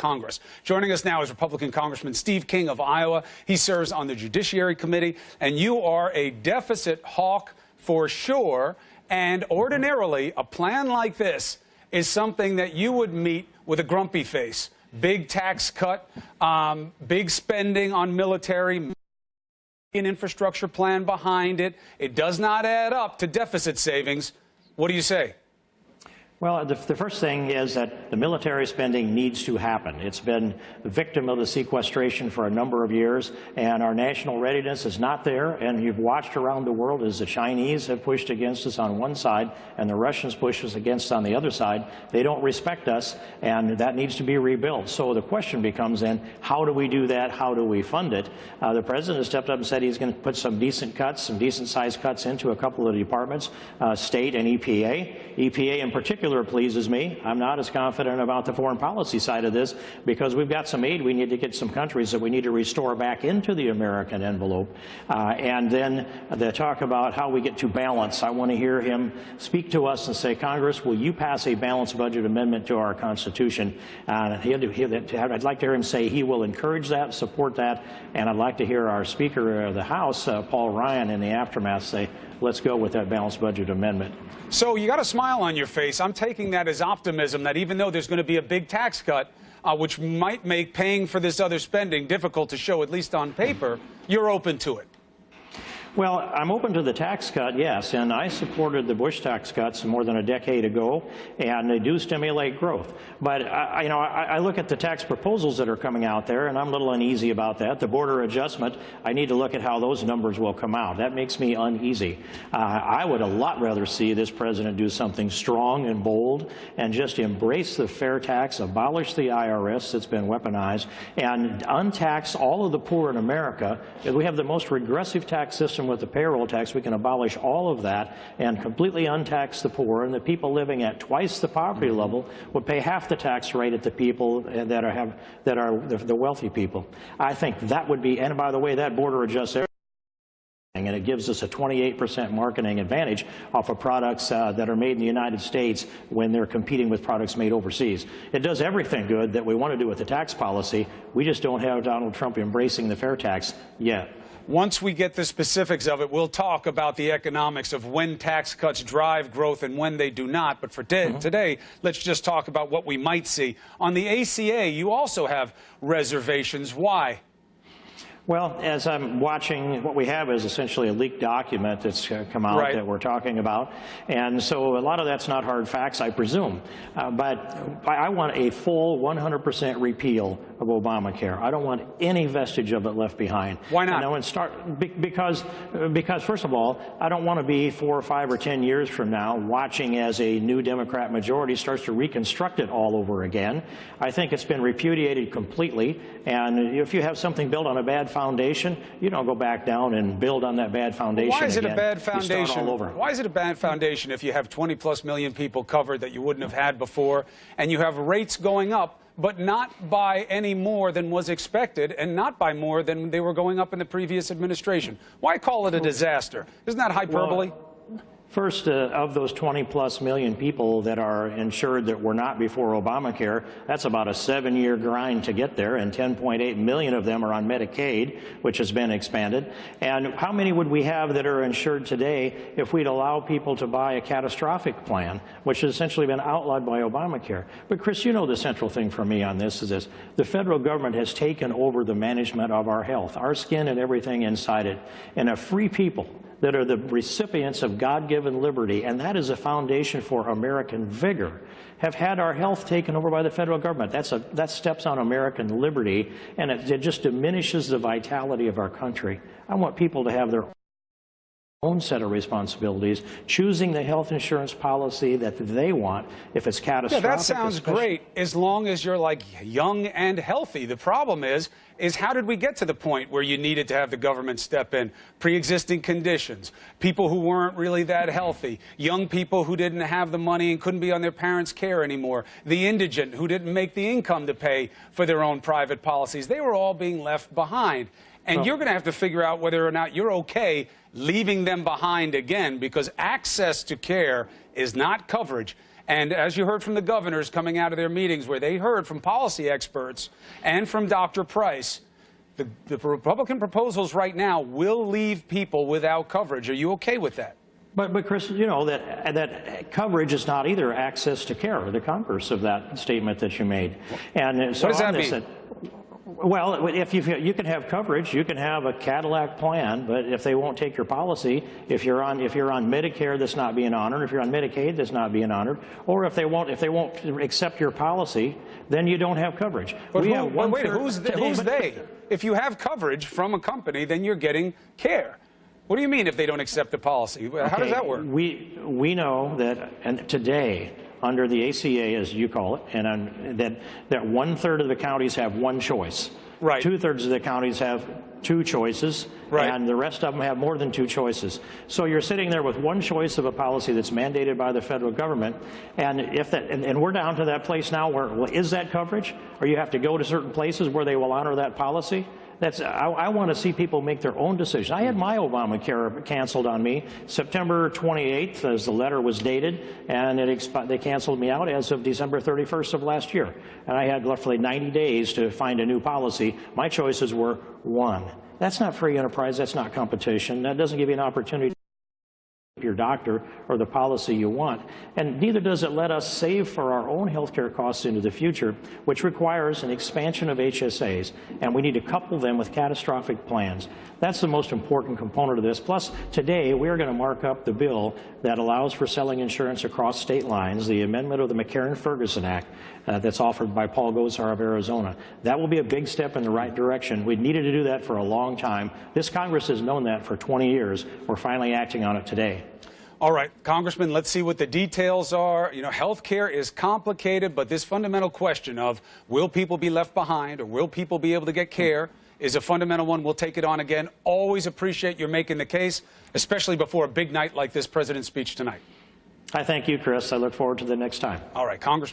Congress. Joining us now is Republican Congressman Steve King of Iowa. He serves on the Judiciary Committee, and you are a deficit hawk for sure. And ordinarily, a plan like this is something that you would meet with a grumpy face. Big tax cut, big spending on military, an infrastructure plan behind it. It does not add up to deficit savings. What do you say? Well, the first thing is that the military spending needs to happen. It's been the victim of the sequestration for a number of years, and our national readiness is not there. And you've watched around the world as the Chinese have pushed against us on one side and the Russians push us against on the other side. They don't respect us, and that needs to be rebuilt. So the question becomes then, how do we do that? How do we fund it? The president stepped up and said he's going to put some decent cuts, some decent-sized cuts into a couple of departments, state and EPA. EPA in particular pleases me. I'm not as confident about the foreign policy side of this because we've got some aid we need to get some countries that we need to restore back into the American envelope. And then the talk about how we get to balance. I want to hear him speak to us and say, Congress, will you pass a balanced budget amendment to our Constitution? I'd like to hear him say he will encourage that, support that, and I'd like to hear our Speaker of the House, Paul Ryan, in the aftermath say, let's go with that balanced budget amendment. So you got a smile on your face. I'm taking that as optimism that even though there's going to be a big tax cut, which might make paying for this other spending difficult to show, at least on paper, you're open to it. Well, I'm open to the tax cut, yes, and I supported the Bush tax cuts more than a decade ago, and they do stimulate growth. But I look at the tax proposals that are coming out there, and I'm a little uneasy about that. The border adjustment, I need to look at how those numbers will come out. That makes me uneasy. I would a lot rather see this president do something strong and bold and just embrace the fair tax, abolish the IRS that's been weaponized, and untax all of the poor in America. We have the most regressive tax system with the payroll tax. We can abolish all of that and completely untax the poor, and the people living at twice the poverty level would pay half the tax rate at the people that are the wealthy people. I think that would be, and by the way, that border adjusts everything, and it gives us a 28% marketing advantage off of products that are made in the United States when they're competing with products made overseas. It does everything good that we want to do with the tax policy. We just don't have Donald Trump embracing the fair tax yet. Once we get the specifics of it, we'll talk about the economics of when tax cuts drive growth and when they do not. But for today, let's just talk about what we might see. On the ACA, you also have reservations. Why? Well, as I'm watching, what we have is essentially a leaked document that's come out that we're talking about. And so a lot of that's not hard facts, I presume. But I want a full 100% repeal of Obamacare. I don't want any vestige of it left behind. Why not? Because first of all, I don't want to be 4 or 5 or 10 years from now watching as a new Democrat majority starts to reconstruct it all over again. I think it's been repudiated completely. And if you have something built on a bad foundation, you don't go back down and build on that bad foundation. Why is it again. a bad foundation? You start all over. Why is it a bad foundation if you have 20+ million people covered that you wouldn't have had before, and you have rates going up, but not by any more than was expected, and not by more than they were going up in the previous administration? Why call it a disaster? Isn't that hyperbole? Well, first, of those 20+ million people that are insured that were not before Obamacare, that's about a 7-year grind to get there, and 10.8 million of them are on Medicaid, which has been expanded. And how many would we have that are insured today if we'd allow people to buy a catastrophic plan, which has essentially been outlawed by Obamacare? But Chris, you know the central thing for me on this is this. The federal government has taken over the management of our health, our skin and everything inside it, and a free people that are the recipients of God-given liberty, and that is a foundation for American vigor, have had our health taken over by the federal government. That steps on American liberty, and it just diminishes the vitality of our country. I want people to have their own set of responsibilities, choosing the health insurance policy that they want if it's catastrophic. Yeah, that sounds great as long as you're like young and healthy. The problem is how did we get to the point where you needed to have the government step in? Pre-existing conditions, people who weren't really that healthy, young people who didn't have the money and couldn't be on their parents' care anymore, the indigent who didn't make the income to pay for their own private policies. They were all being left behind. And you're going to have to figure out whether or not you're okay leaving them behind again, because access to care is not coverage. And as you heard from the governors coming out of their meetings where they heard from policy experts and from Dr. Price, the Republican proposals right now will leave people without coverage. Are you okay with that? But Chris, you know that coverage is not either access to care, the converse of that statement that you made. And so what does that mean? Well, if you can have coverage, you can have a Cadillac plan, but if they won't take your policy, if you're on Medicare, that's not being honored. If you're on Medicaid, that's not being honored. Or if they won't accept your policy, then you don't have coverage. But who's they? If you have coverage from a company, then you're getting care. What do you mean if they don't accept the policy? How does that work? We know that, and today, under the ACA, as you call it, and that 1/3 of the counties have one choice. Right. 2/3 of the counties have two choices, right, and the rest of them have more than two choices. So you're sitting there with one choice of a policy that's mandated by the federal government, and and we're down to that place now where, well, is that coverage, or you have to go to certain places where they will honor that policy? I want to see people make their own decision. I had my Obamacare canceled on me September 28th, as the letter was dated, and they canceled me out as of December 31st of last year. And I had roughly 90 days to find a new policy. My choices were one. That's not free enterprise. That's not competition. That doesn't give you an opportunity your doctor or the policy you want. And neither does it let us save for our own healthcare costs into the future, which requires an expansion of HSAs, and we need to couple them with catastrophic plans. That's the most important component of this. Plus, today, we are going to mark up the bill that allows for selling insurance across state lines, the amendment of the McCarran-Ferguson Act that's offered by Paul Gosar of Arizona. That will be a big step in the right direction. We've needed to do that for a long time. This Congress has known that for 20 years. We're finally acting on it today. All right, Congressman, let's see what the details are. You know, health care is complicated, but this fundamental question of will people be left behind or will people be able to get care is a fundamental one. We'll take it on again. Always appreciate your making the case, especially before a big night like this President's speech tonight. I thank you, Chris. I look forward to the next time. All right, Congressman.